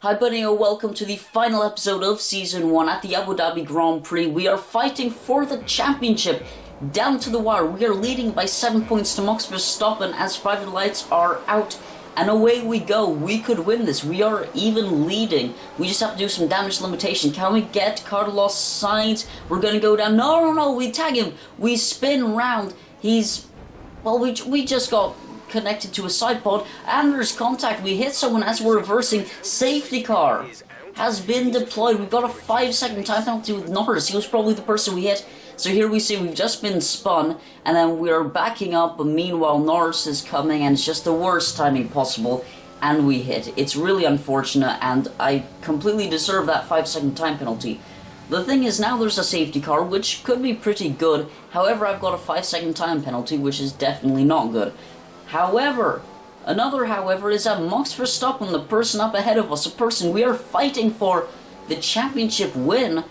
Hi buddy, and welcome to the final episode of Season 1 at the Abu Dhabi Grand Prix. We are fighting for the championship down to the wire. We are leading by 7 points to Max Verstappen as private lights are out. And away we go. We could win this. We are even leading. We just have to do some damage limitation. Can we get Carlos Sainz? We're going to go down. No, we tag him. We spin round. Well, we just got connected to a side pod, and there's contact. We hit someone as we're reversing. Safety car has been deployed. We've got a 5-second time penalty with Norris. He was probably the person we hit. So here we see we've just been spun, and then we're backing up, but meanwhile Norris is coming, and it's just the worst timing possible, and we hit. It's really unfortunate, and I completely deserve that 5-second time penalty. The thing is, now there's a safety car, which could be pretty good. However, I've got a 5-second time penalty, which is definitely not good. However, another however is that Max Verstappen, the person up ahead of us, the person we are fighting for the championship win,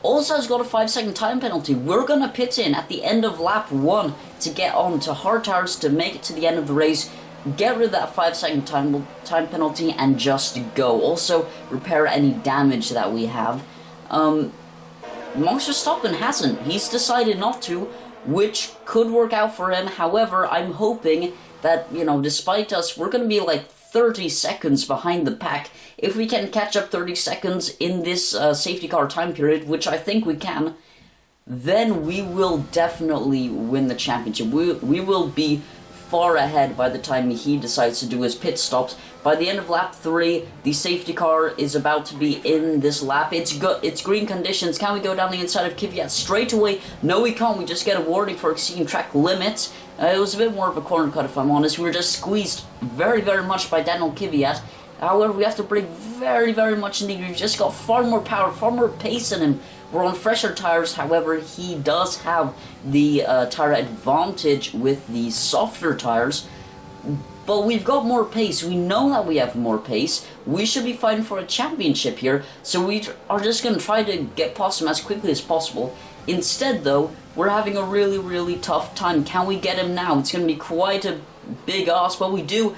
also has got a 5-second time penalty. We're going to pit in at the end of lap 1 to get on to hard tires to make it to the end of the race, get rid of that 5-second time penalty, and just go. Also, repair any damage that we have. Max Verstappen hasn't. He's decided not to, which could work out for him. However, I'm hoping that, despite us, we're going to be like 30 seconds behind the pack. If we can catch up 30 seconds in this safety car time period, which I think we can, then we will definitely win the championship. We will be far ahead by the time he decides to do his pit stops. By the end of lap 3, the safety car is about to be in this lap. It's green conditions. Can we go down the inside of Kvyat straight away? No, we can't. We just get a warning for exceeding track limits. It was a bit more of a corner cut, if I'm honest. We were just squeezed very, very much by Daniel Kvyat. However, we have to brake very, very much indeed. We've just got far more power, far more pace in him. We're on fresher tires. However, he does have the tire advantage with the softer tires. But we've got more pace. We know that we have more pace. We should be fighting for a championship here. So we are just going to try to get past him as quickly as possible. Instead, though, we're having a really, really tough time. Can we get him now? It's going to be quite a big ask. But we do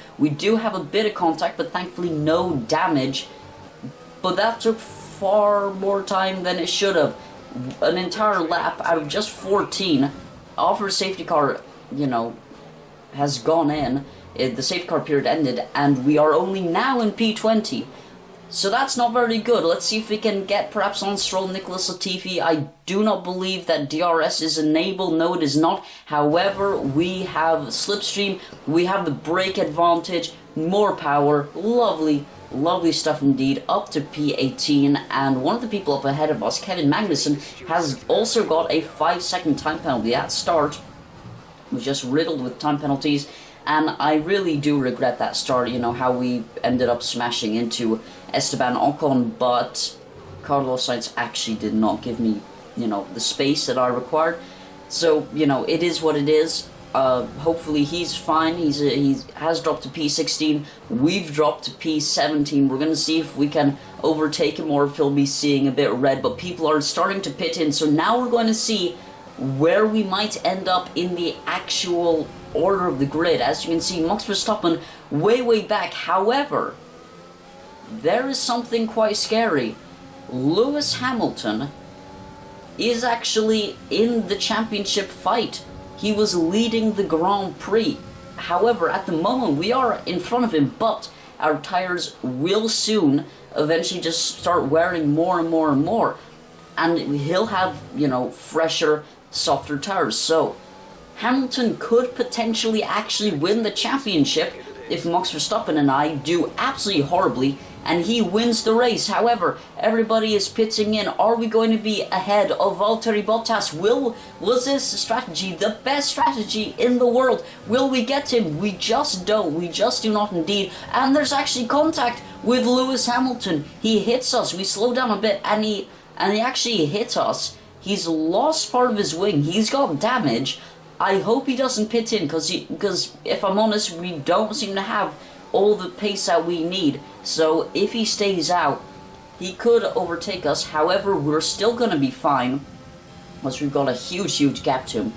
have a bit of contact, but thankfully no damage. But that took far more time than it should have. An entire lap out of just 14. After safety car, has gone in. The safety car period ended, and we are only now in P20. So that's not very good. Let's see if we can get perhaps on Stroll, Nicholas Latifi. I do not believe that DRS is enabled. No, it is not. However, we have Slipstream. We have the brake advantage. More power. Lovely, lovely stuff indeed. Up to P18. And one of the people up ahead of us, Kevin Magnussen, has also got a 5-second time penalty at start. Was just riddled with time penalties. And I really do regret that start, how we ended up smashing into Esteban Ocon, but Carlos Sainz actually did not give me, the space that I required. So, it is what it is. Hopefully he's fine. He has dropped to P16. We've dropped to P17. We're going to see if we can overtake him or if he'll be seeing a bit red, but people are starting to pit in. So now we're going to see where we might end up in the actual order of the grid. As you can see, Max Verstappen way back. However, there is something quite scary. Lewis Hamilton is actually in the championship fight. He was leading the Grand Prix. However, at the moment we are in front of him, but our tires will soon eventually just start wearing more and more, and he'll have, fresher, softer tires. So Hamilton could potentially actually win the championship if Max Verstappen and I do absolutely horribly and he wins the race. However, everybody is pitching in. Are we going to be ahead of Valtteri Bottas? Was this strategy the best strategy in the world? Will we get him? We just don't. We just do not indeed. And there's actually contact with Lewis Hamilton. He hits us. We slow down a bit and he actually hit us. He's lost part of his wing. He's got damage. I hope he doesn't pit in, because if I'm honest, we don't seem to have all the pace that we need. So if he stays out, he could overtake us. However, we're still going to be fine, because we've got a huge gap to him.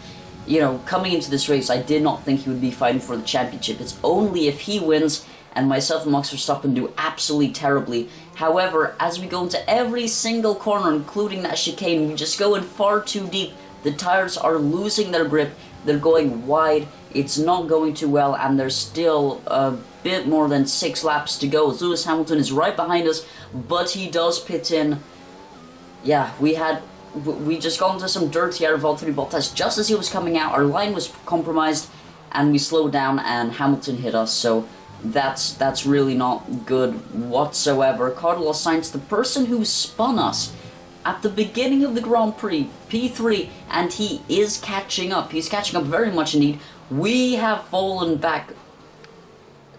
Coming into this race, I did not think he would be fighting for the championship. It's only if he wins and myself and Max Verstappen do absolutely terribly. However, as we go into every single corner, including that chicane, we just go in far too deep. The tires are losing their grip, they're going wide, it's not going too well, and there's still a bit more than 6 laps to go. Lewis Hamilton is right behind us, but he does pit in. Yeah, we just got into some dirt here of Valtteri Bottas just as he was coming out. Our line was compromised, and we slowed down, and Hamilton hit us, so that's really not good whatsoever. Carlos Sainz, the person who spun us at the beginning of the Grand Prix, P3, and he is catching up. He's catching up very much indeed. We have fallen back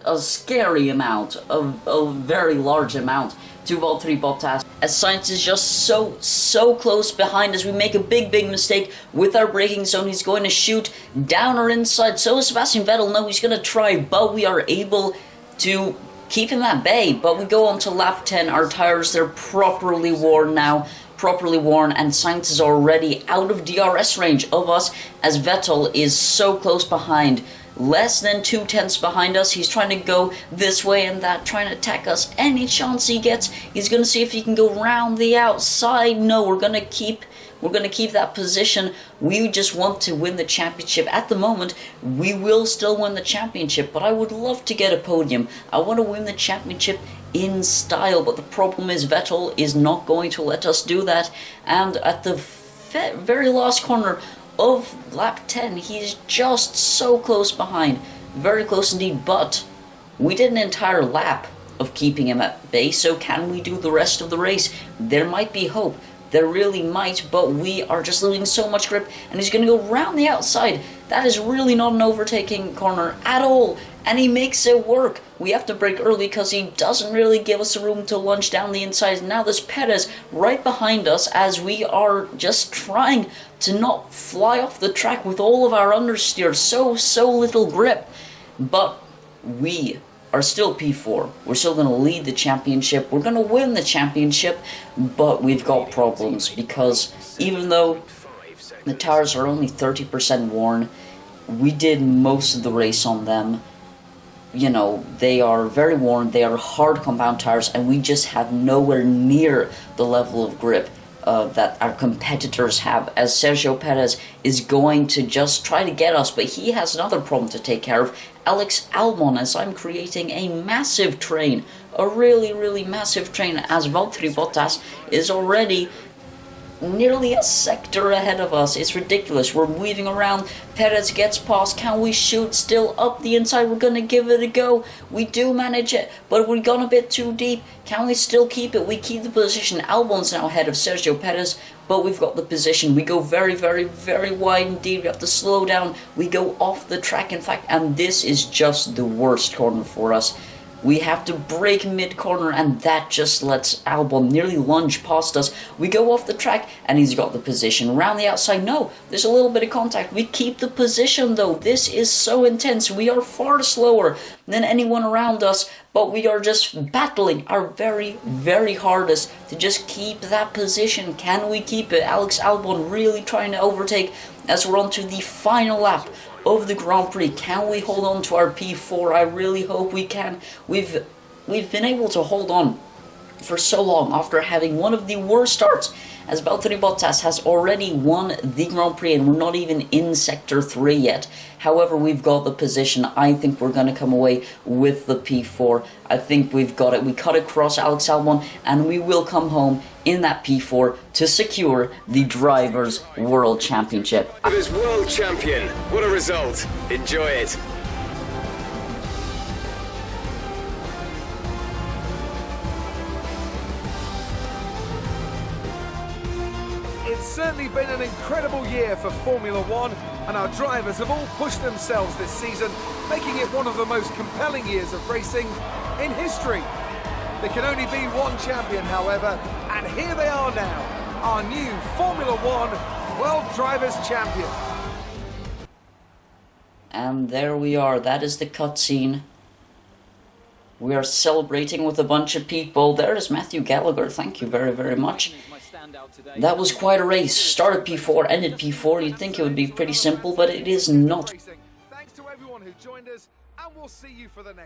a scary amount, a very large amount, to Valtteri Bottas, as Sainz is just so close behind us. We make a big mistake with our braking zone. He's going to shoot down our inside. So is Sebastian Vettel. No, he's going to try, but we are able to keep him at bay. But we go on to lap 10. Our tires, they're properly worn now. And Sainz is already out of DRS range of us, as Vettel is so close behind. Less than 2 tenths behind us. He's trying to go this way and that, trying to attack us any chance he gets. He's going to see if he can go round the outside. No, we're going to keep that position. We just want to win the championship. At the moment, we will still win the championship, but I would love to get a podium. I want to win the championship in style, but the problem is Vettel is not going to let us do that. And at the very last corner of lap 10, he's just so close behind, very close indeed, but we did an entire lap of keeping him at bay, so can we do the rest of the race? There might be hope, there really might, but we are just losing so much grip, and he's going to go round the outside. That is really not an overtaking corner at all, and he makes it work. We have to brake early because he doesn't really give us the room to lunge down the inside. Now there's Perez right behind us as we are just trying to not fly off the track with all of our understeer. So little grip. But we are still P4. We're still going to lead the championship. We're going to win the championship, but we've got problems because even though the tires are only 30% worn, we did most of the race on them. You know, they are very worn, they are hard compound tires, and we just have nowhere near the level of grip that our competitors have, as Sergio Perez is going to just try to get us, but he has another problem to take care of. Alex Albon, as I'm creating a massive train, a really massive train, as Valtteri Bottas is already nearly a sector ahead of us. It's ridiculous. We're weaving around. Perez gets past. Can we shoot still up the inside? We're going to give it a go. We do manage it, but we've gone a bit too deep. Can we still keep it? We keep the position. Albon's now ahead of Sergio Perez, but we've got the position. We go very wide indeed. We have to slow down. We go off the track, in fact, and this is just the worst corner for us. We have to brake mid-corner, and that just lets Albon nearly lunge past us. We go off the track, and he's got the position. Around the outside, no, there's a little bit of contact. We keep the position, though. This is so intense. We are far slower than anyone around us, but we are just battling our very hardest to just keep that position. Can we keep it? Alex Albon really trying to overtake as we're on to the final lap of the Grand Prix. Can we hold on to our P4? I really hope we can. We've been able to hold on for so long after having one of the worst starts, as Valtteri Bottas has already won the Grand Prix and we're not even in Sector 3 yet. However, we've got the position. I think we're going to come away with the P4. I think we've got it. We cut across Alex Albon and we will come home in that P4 to secure the Drivers' World Championship. Drivers' World Champion. What a result. Enjoy it. It's certainly been an incredible year for Formula One, and our drivers have all pushed themselves this season, making it one of the most compelling years of racing in history. There can only be one champion, however, and here they are now, our new Formula One World Drivers' Champion. And there we are, that is the cutscene. We are celebrating with a bunch of people. There is Matthew Gallagher, thank you very much. That was quite a race. Started P4, ended P4. You'd think it would be pretty simple, but it is not. Thanks to everyone who joined us, and we'll see you for the next.